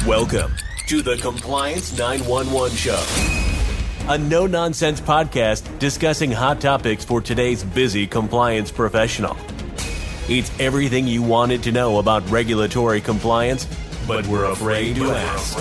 Welcome to the Compliance 911 Show, a no-nonsense podcast discussing hot topics for today's busy compliance professional. It's everything you wanted to know about regulatory compliance, but we're afraid to ask.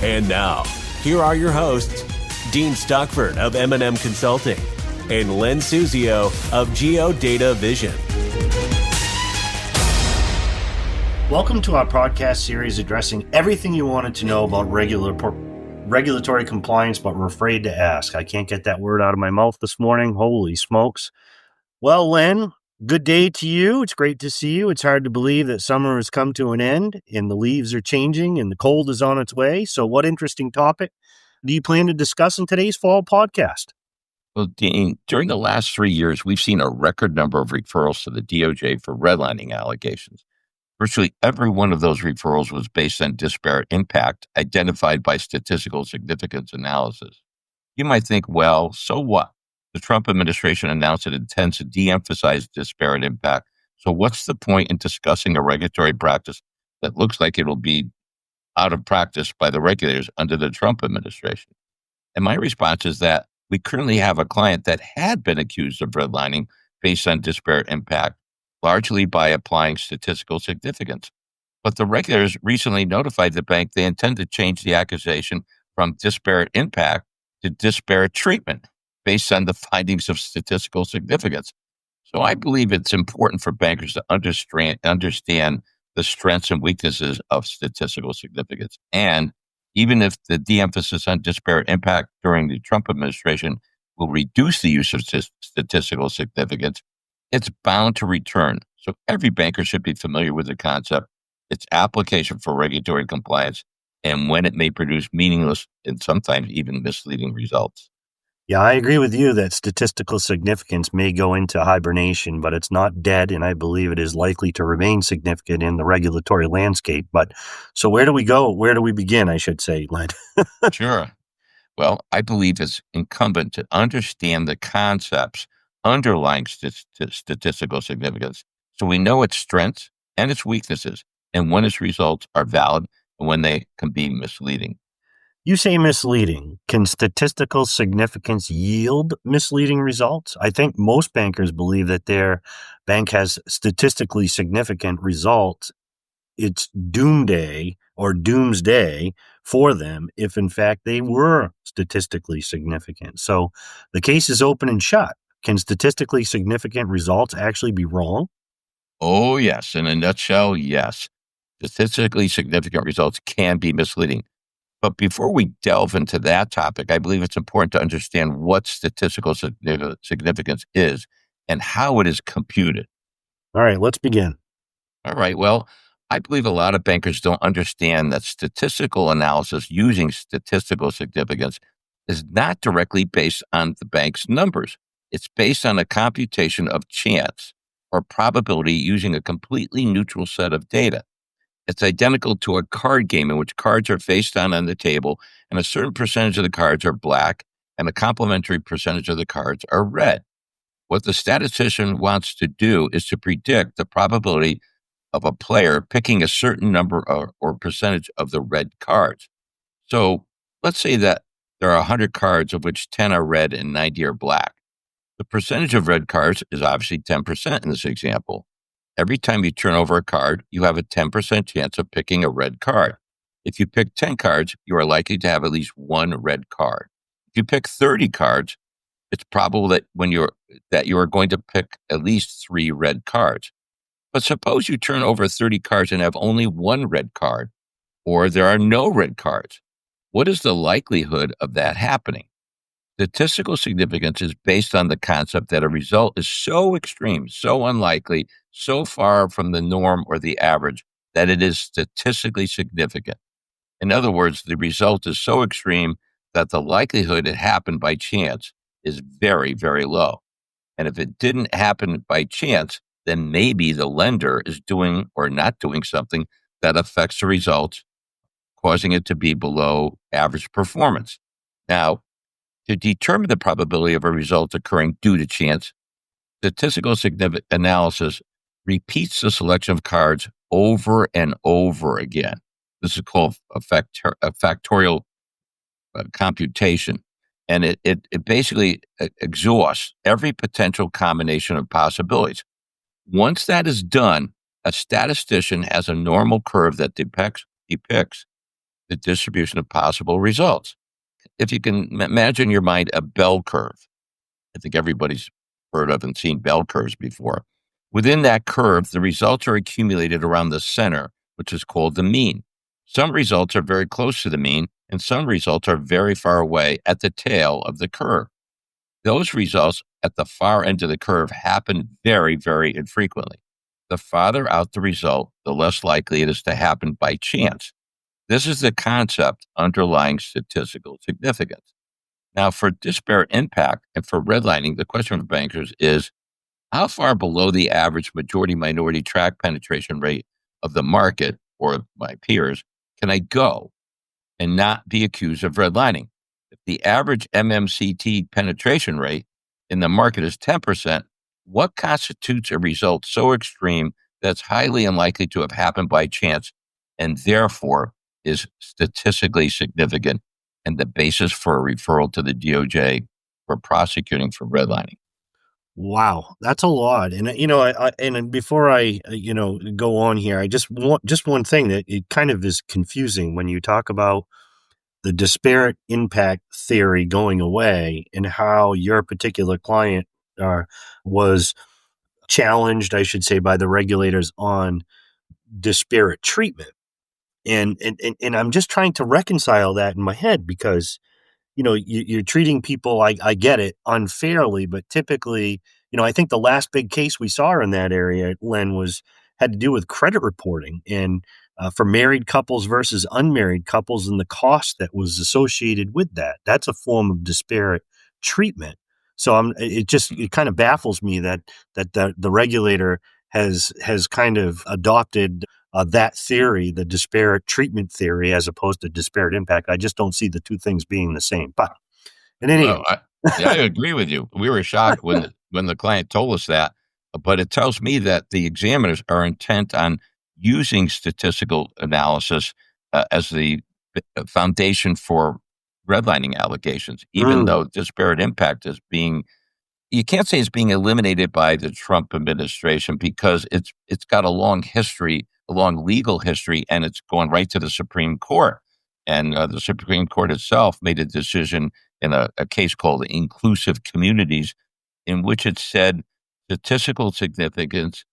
And now, here are your hosts, Dean Stockford of M&M Consulting and Len Suzio of GeoData Vision. Welcome to our podcast series addressing everything you wanted to know about regulatory compliance, but were afraid to ask. I can't get that word out of my mouth this morning. Holy smokes. Well, Len, good day to you. It's great to see you. It's hard to believe that summer has come to an end and the leaves are changing and the cold is on its way. So what interesting topic do you plan to discuss in today's fall podcast? Well, Dean, during the last 3 years, we've seen a record number of referrals to the DOJ for redlining allegations. Virtually every one of those referrals was based on disparate impact identified by statistical significance analysis. You might think, well, so what? The Trump administration announced it intends to de-emphasize disparate impact. So what's the point in discussing a regulatory practice that looks like it will be out of practice by the regulators under the Trump administration? And my response is that we currently have a client that had been accused of redlining based on disparate impact, largely by applying statistical significance. But the regulators recently notified the bank they intend to change the accusation from disparate impact to disparate treatment based on the findings of statistical significance. So I believe it's important for bankers to understand the strengths and weaknesses of statistical significance. And even if the de-emphasis on disparate impact during the Trump administration will reduce the use of statistical significance, it's bound to return. So every banker should be familiar with the concept, its application for regulatory compliance, and when it may produce meaningless and sometimes even misleading results. Yeah, I agree with you that statistical significance may go into hibernation, but it's not dead, and I believe it is likely to remain significant in the regulatory landscape. But so where do we go? Where do we begin, I should say, Len? Sure. Well, I believe it's incumbent to understand the concepts underlying statistical significance so we know its strengths and its weaknesses and when its results are valid and when they can be misleading. You say misleading. Can statistical significance yield misleading results? I think most bankers believe that their bank has statistically significant results. It's doomsday or doomsday for them if, in fact, they were statistically significant. So the case is open and shut. Can statistically significant results actually be wrong? Oh, yes. In a nutshell, yes. Statistically significant results can be misleading. But before we delve into that topic, I believe it's important to understand what statistical significance is and how it is computed. All right, let's begin. All right. Well, I believe a lot of bankers don't understand that statistical analysis using statistical significance is not directly based on the bank's numbers. It's based on a computation of chance or probability using a completely neutral set of data. It's identical to a card game in which cards are face down on the table and a certain percentage of the cards are black and a complementary percentage of the cards are red. What the statistician wants to do is to predict the probability of a player picking a certain number or percentage of the red cards. So let's say that there are 100 cards of which 10 are red and 90 are black. The percentage of red cards is obviously 10% in this example. Every time you turn over a card, you have a 10% chance of picking a red card. If you pick 10 cards, you are likely to have at least one red card. If you pick 30 cards, it's probable that you are going to pick at least 3 red cards. But suppose you turn over 30 cards and have only one red card, or there are no red cards. What is the likelihood of that happening? Statistical significance is based on the concept that a result is so extreme, so unlikely, so far from the norm or the average that it is statistically significant. In other words, the result is so extreme that the likelihood it happened by chance is very, very low. And if it didn't happen by chance, then maybe the lender is doing or not doing something that affects the results, causing it to be below average performance. Now, to determine the probability of a result occurring due to chance, statistical analysis repeats the selection of cards over and over again. This is called a factorial computation. And it basically exhausts every potential combination of possibilities. Once that is done, a statistician has a normal curve that depicts the distribution of possible results. If you can imagine in your mind a bell curve, I think everybody's heard of and seen bell curves before. Within that curve, the results are accumulated around the center, which is called the mean. Some results are very close to the mean, and some results are very far away at the tail of the curve. Those results at the far end of the curve happen very, very infrequently. The farther out the result, the less likely it is to happen by chance. This is the concept underlying statistical significance. Now, for disparate impact and for redlining, the question for bankers is, how far below the average majority-minority tract penetration rate of the market or my peers can I go and not be accused of redlining? If the average MMCT penetration rate in the market is 10%, what constitutes a result so extreme that's highly unlikely to have happened by chance and therefore is statistically significant and the basis for a referral to the DOJ for prosecuting for redlining? Wow, that's a lot. And and before I go on here, I just want one thing that it kind of is confusing when you talk about the disparate impact theory going away and how your particular client was challenged, I should say, by the regulators on disparate treatment. And I'm just trying to reconcile that in my head because you're treating people, I get it, unfairly, but typically, I think the last big case we saw in that area, Len, had to do with credit reporting and for married couples versus unmarried couples and the cost that was associated with that. That's a form of disparate treatment. So it kind of baffles me that the regulator has kind of adopted that theory, the disparate treatment theory, as opposed to disparate impact. I just don't see the two things being the same. But in any Well, I agree with you. We were shocked when the client told us that, but it tells me that the examiners are intent on using statistical analysis as the foundation for redlining allegations, even though disparate impact is being, you can't say it's being eliminated by the Trump administration because it's got a long history, a long legal history, and it's going right to the Supreme Court. And the Supreme Court itself made a decision in a case called Inclusive Communities, in which it said statistical significance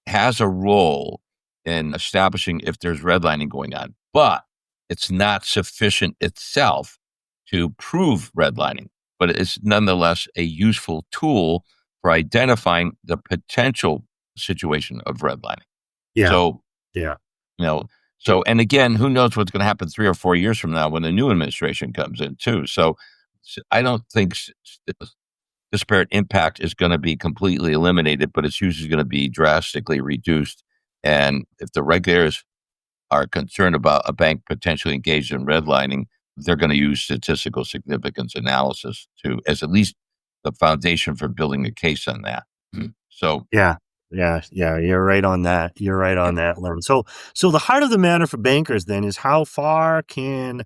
has a role in establishing if there's redlining going on, but it's not sufficient itself to prove redlining. But it's nonetheless a useful tool for identifying the potential situation of redlining. Yeah. So, yeah. And again, who knows what's going to happen 3 or 4 years from now when the new administration comes in too. So I don't think disparate impact is going to be completely eliminated, but its use is going to be drastically reduced. And if the regulators are concerned about a bank potentially engaged in redlining, they're going to use statistical significance analysis as at least the foundation for building a case on that. So yeah, you're right on that. You're right on that, Len. So the heart of the matter for bankers then is how far can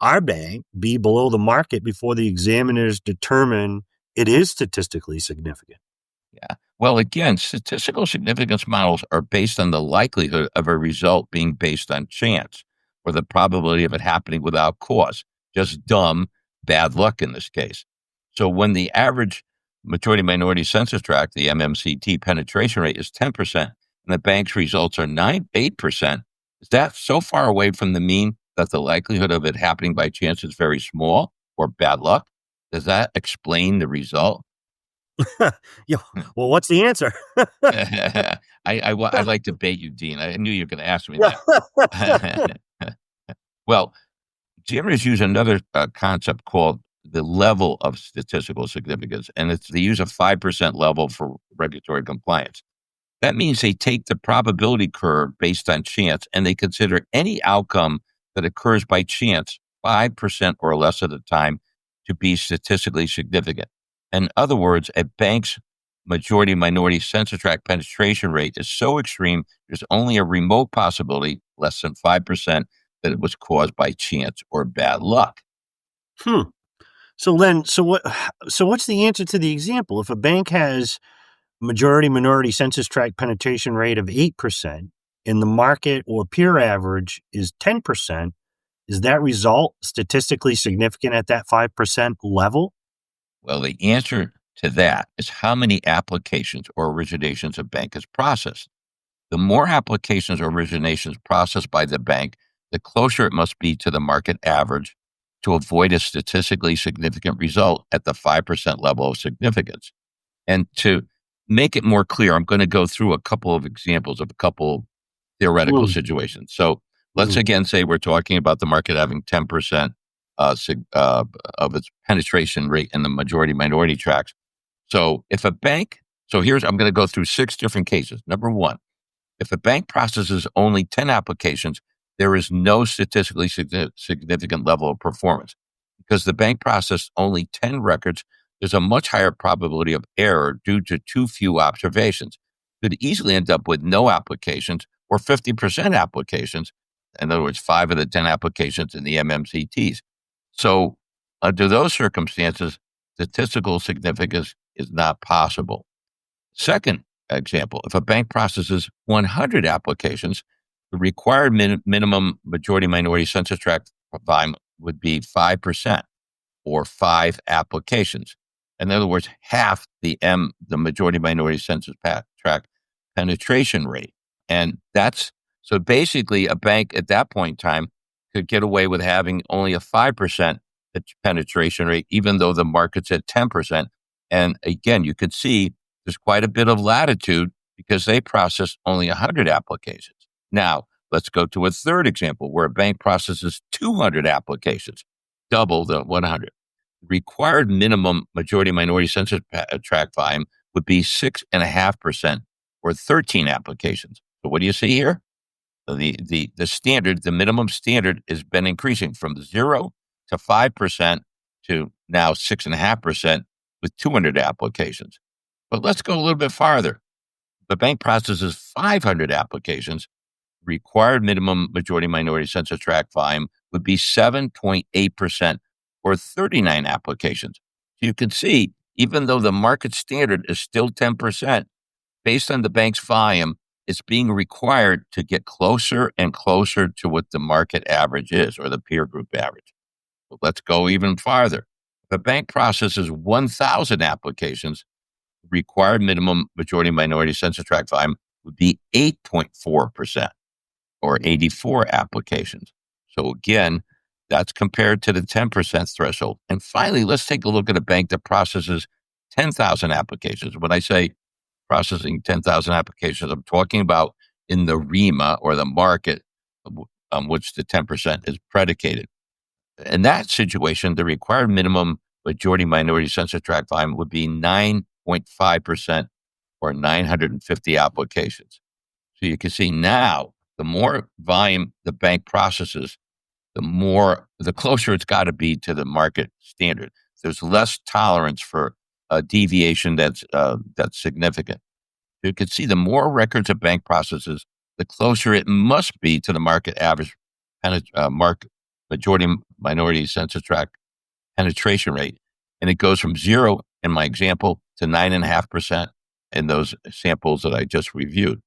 our bank be below the market before the examiners determine it is statistically significant? Yeah. Well, again, statistical significance models are based on the likelihood of a result being based on chance or the probability of it happening without cause. Just dumb, bad luck in this case. So when the average majority-minority census tract, the MMCT penetration rate is 10%, and the bank's results are 8%, is that so far away from the mean that the likelihood of it happening by chance is very small or bad luck? Does that explain the result? Yeah. Well, what's the answer? I'd like to bait you, Dean. I knew you were going to ask me that. Well, examiners use another concept called the level of statistical significance, and they use a 5% level for regulatory compliance. That means they take the probability curve based on chance, and they consider any outcome that occurs by chance 5% or less of the time to be statistically significant. In other words, a bank's majority minority census tract penetration rate is so extreme, there's only a remote possibility, less than 5%, that it was caused by chance or bad luck. Hmm. So then, so what? So what's the answer to the example? If a bank has majority minority census tract penetration rate of 8%, and the market or peer average is 10%, is that result statistically significant at that 5% level? Well, the answer to that is how many applications or originations a bank has processed. The more applications or originations processed by the bank, the closer it must be to the market average to avoid a statistically significant result at the 5% level of significance. And to make it more clear, I'm going to go through a couple of examples of a couple theoretical Mm, situations. So let's mm, again say we're talking about the market having 10% of its penetration rate in the majority minority tracts. So if a bank, I'm going to go through 6 different cases. Number one, if a bank processes only 10 applications, there is no statistically significant level of performance. Because the bank processed only 10 records, there's a much higher probability of error due to too few observations. Could easily end up with no applications or 50% applications. In other words, 5 of the 10 applications in the MMCTs. So, under those circumstances, statistical significance is not possible. Second example, if a bank processes 100 applications, the required minimum majority minority census tract volume would be 5% or 5 applications. In other words, half the majority minority census tract penetration rate. And that's so basically a bank at that point in time could get away with having only a 5% penetration rate, even though the market's at 10%. And again, you could see there's quite a bit of latitude because they process only 100 applications. Now, let's go to a third example where a bank processes 200 applications, double the 100. Required minimum majority minority census tract volume would be 6.5% or 13 applications. So what do you see here? The minimum standard has been increasing from 0 to 5% to now 6.5% with 200 applications. But let's go a little bit farther. The bank processes 500 applications. Required minimum majority minority census tract volume would be 7.8% or 39 applications. So you can see, even though the market standard is still 10%, based on the bank's volume, it's being required to get closer and closer to what the market average is or the peer group average. But let's go even farther. If a bank processes 1,000 applications, required minimum majority minority census tract volume would be 8.4% or 84 applications. So again, that's compared to the 10% threshold. And finally, let's take a look at a bank that processes 10,000 applications. When I say processing 10,000 applications, I'm talking about in the REMA or the market on which the 10% is predicated. In that situation, the required minimum majority minority census tract volume would be 9.5% or 950 applications. So you can see now, the more volume the bank processes, the closer it's got to be to the market standard. There's less tolerance for a deviation that's significant. You can see the more records a bank processes, the closer it must be to the market average market majority minority census tract penetration rate. And it goes from 0 in my example to 9.5% in those samples that I just reviewed.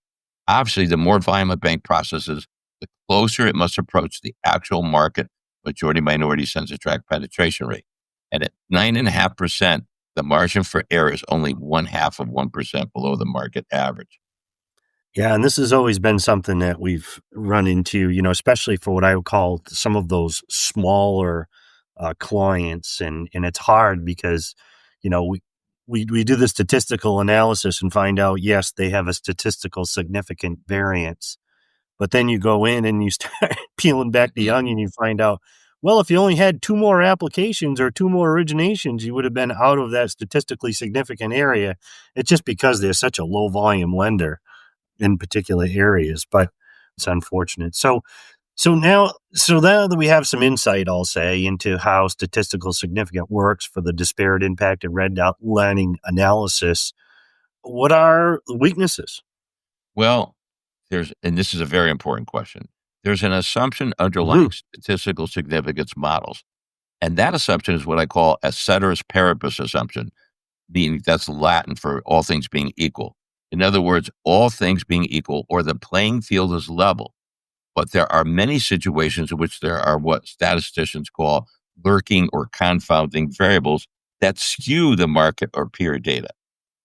Obviously, the more volume a bank processes, the closer it must approach the actual market majority minority census tract penetration rate. And at 9.5%, the margin for error is only 0.5% below the market average. Yeah, and this has always been something that we've run into, especially for what I would call some of those smaller clients, and it's hard because, we do the statistical analysis and find out, yes, they have a statistical significant variance, but then you go in and you start peeling back the onion, you find out, well, if you only had 2 more applications or 2 more originations, you would have been out of that statistically significant area. It's just because they're such a low volume lender in particular areas, but it's unfortunate. So now that we have some insight, I'll say, into how statistical significance works for the disparate impact and redlining analysis, what are the weaknesses? Well, and this is a very important question. There's an assumption underlying statistical significance models. And that assumption is what I call a ceteris paribus assumption, meaning that's Latin for all things being equal. In other words, all things being equal, or the playing field is level. But there are many situations in which there are what statisticians call lurking or confounding variables that skew the market or peer data.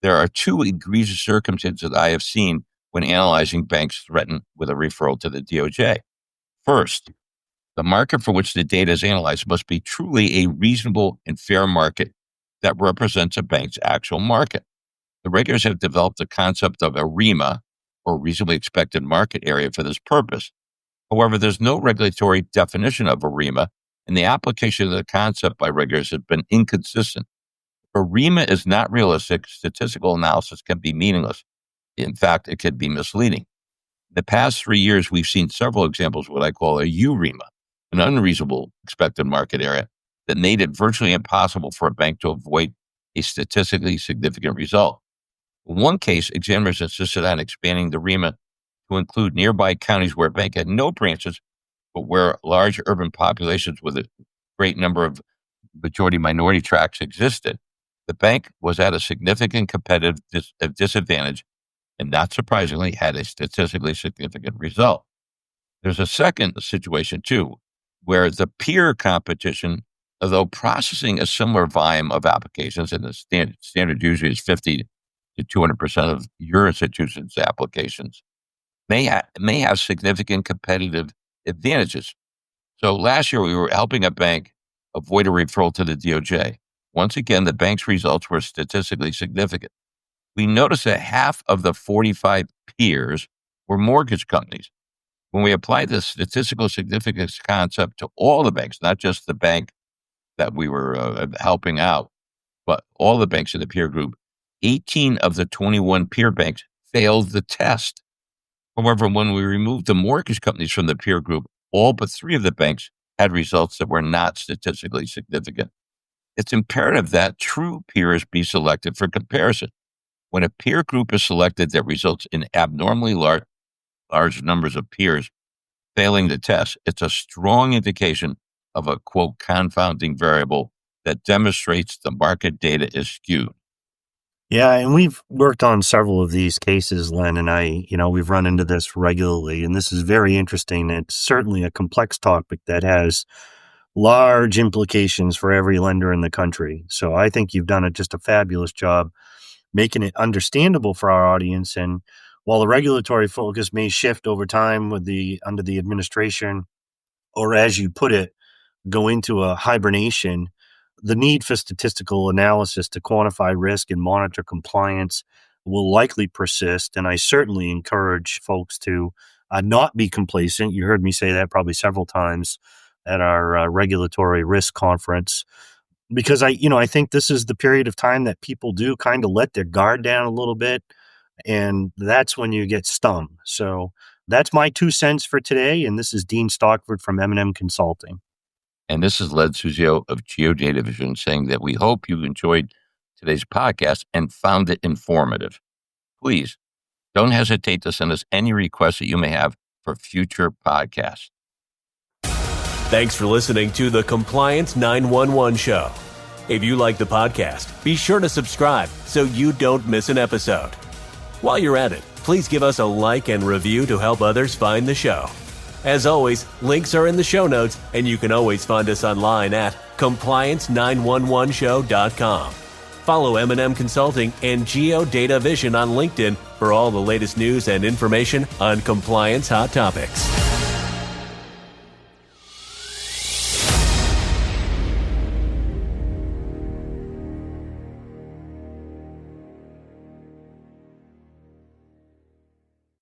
There are two egregious circumstances that I have seen when analyzing banks threatened with a referral to the DOJ. First, the market for which the data is analyzed must be truly a reasonable and fair market that represents a bank's actual market. The regulators have developed the concept of a UREMA, or reasonably expected market area, for this purpose. However, there's no regulatory definition of a UREMA, and the application of the concept by regulators has been inconsistent. If a UREMA is not realistic, statistical analysis can be meaningless. In fact, it could be misleading. In the past 3 years, we've seen several examples of what I call a UREMA, an unreasonable expected market area, that made it virtually impossible for a bank to avoid a statistically significant result. In one case, examiners insisted on expanding the UREMA to include nearby counties where a bank had no branches, but where large urban populations with a great number of majority-minority tracts existed. The bank was at a significant competitive disadvantage and, not surprisingly, had a statistically significant result. There's a second situation, too, where the peer competition, although processing a similar volume of applications, and the standard usually is 50 to 200% of your institution's applications, may have significant competitive advantages. So last year, we were helping a bank avoid a referral to the DOJ. Once again, the bank's results were statistically significant. We noticed that half of the 45 peers were mortgage companies. When we applied the statistical significance concept to all the banks, not just the bank that we were helping out, but all the banks in the peer group, 18 of the 21 peer banks failed the test. However, when we removed the mortgage companies from the peer group, all but 3 of the banks had results that were not statistically significant. It's imperative that true peers be selected for comparison. When a peer group is selected that results in abnormally large numbers of peers failing the test, it's a strong indication of a, quote, confounding variable that demonstrates the market data is skewed. Yeah, and we've worked on several of these cases, Len and I. We've run into this regularly, and this is very interesting. It's certainly a complex topic that has large implications for every lender in the country. So I think you've done just a fabulous job making it understandable for our audience. And while the regulatory focus may shift over time under the administration, or as you put it, go into a hibernation, the need for statistical analysis to quantify risk and monitor compliance will likely persist. And I certainly encourage folks to not be complacent. You heard me say that probably several times at our regulatory risk conference, because I think this is the period of time that people do kind of let their guard down a little bit, and that's when you get stung. So that's my 2 cents for today, and this is Dean Stockford from M&M Consulting. And this is Led Suzio of GeoData Vision saying that we hope you enjoyed today's podcast and found it informative. Please don't hesitate to send us any requests that you may have for future podcasts. Thanks for listening to the Compliance 911 Show. If you like the podcast, be sure to subscribe so you don't miss an episode. While you're at it, please give us a like and review to help others find the show. As always, links are in the show notes, and you can always find us online at compliance911show.com. Follow M&M Consulting and GeoData Vision on LinkedIn for all the latest news and information on compliance hot topics.